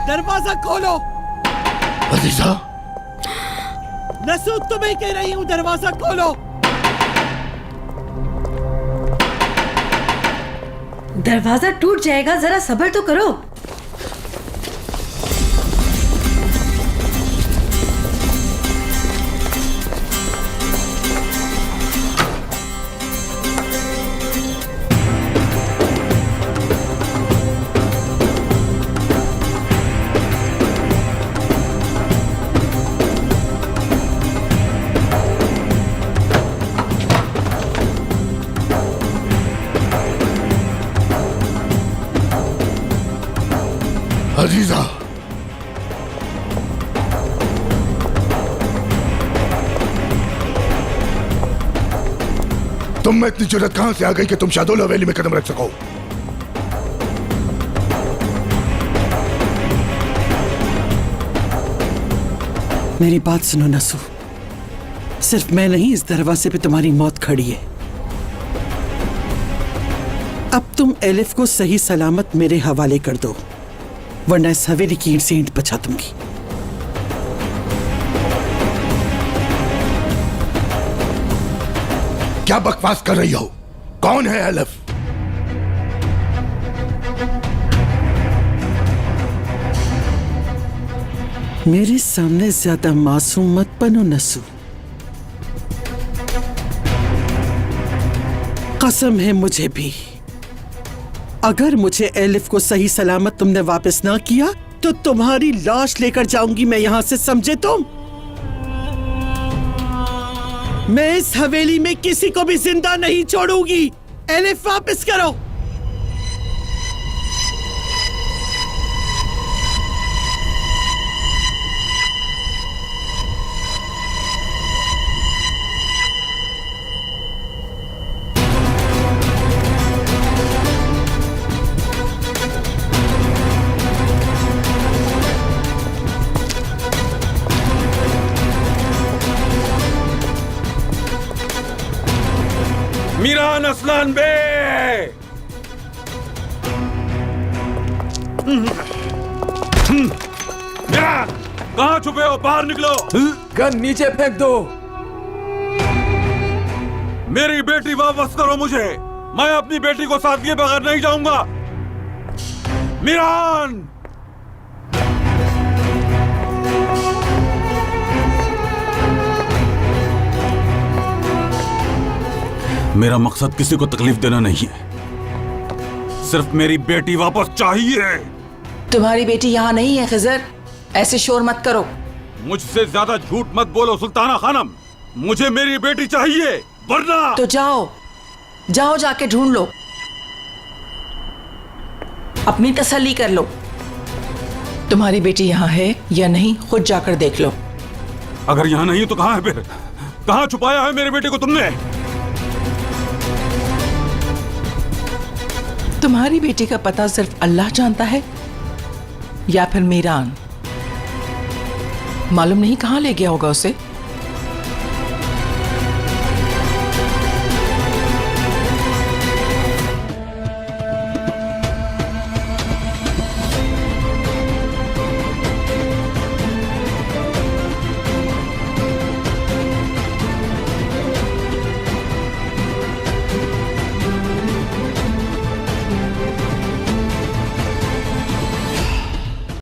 दरवाजा खोलो। अजीजा, नसू, तुम्हें कह रही हूँ, दरवाजा खोलो। दरवाजा टूट जाएगा, जरा सब्र तो करो। अजीजा, तुम में इतनी जरूरत कहां से आ गई कि तुम शाहदोल हवेली में कदम रख सको? मेरी बात सुनो नसू, सिर्फ मैं नहीं, इस दरवाजे पे तुम्हारी मौत खड़ी है। अब तुम एलिफ को सही सलामत मेरे हवाले कर दो, वरना इस हवेली की ईंट से ईंट बचा दूंगी। क्या बकवास कर रही हो? कौन है एलिफ? मेरे सामने ज्यादा मासूम मत बनो नसू। कसम है मुझे भी, अगर मुझे एलिफ को सही सलामत तुमने वापस ना किया तो तुम्हारी लाश लेकर जाऊंगी मैं यहां से, समझे तुम? मैं इस हवेली में किसी को भी जिंदा नहीं छोड़ूंगी। एलिफ वापस करो। मीरान असलान बे! मीरान, कहाँ छुपे हो? बाहर निकलो। गन नीचे फेंक दो। मेरी बेटी वापस करो मुझे। मैं अपनी बेटी को साथ किए बगैर नहीं जाऊंगा। मीरान! मेरा मकसद किसी को तकलीफ देना नहीं है, सिर्फ मेरी बेटी वापस चाहिए। तुम्हारी बेटी यहाँ नहीं है खिजर, ऐसे शोर मत करो। मुझसे ज्यादा झूठ मत बोलो सुल्ताना खानम। मुझे मेरी बेटी चाहिए, वरना तो जाओ, जाओ जाके ढूंढ लो, अपनी तसल्ली कर लो। तुम्हारी बेटी यहाँ है या नहीं, खुद जाकर देख लो। अगर यहाँ नहीं तो कहाँ है फिर? कहाँ छुपाया है मेरी बेटी को तुमने? तुम्हारी बेटी का पता सिर्फ अल्लाह जानता है या फिर मीरान? मालूम नहीं कहाँ ले गया होगा उसे।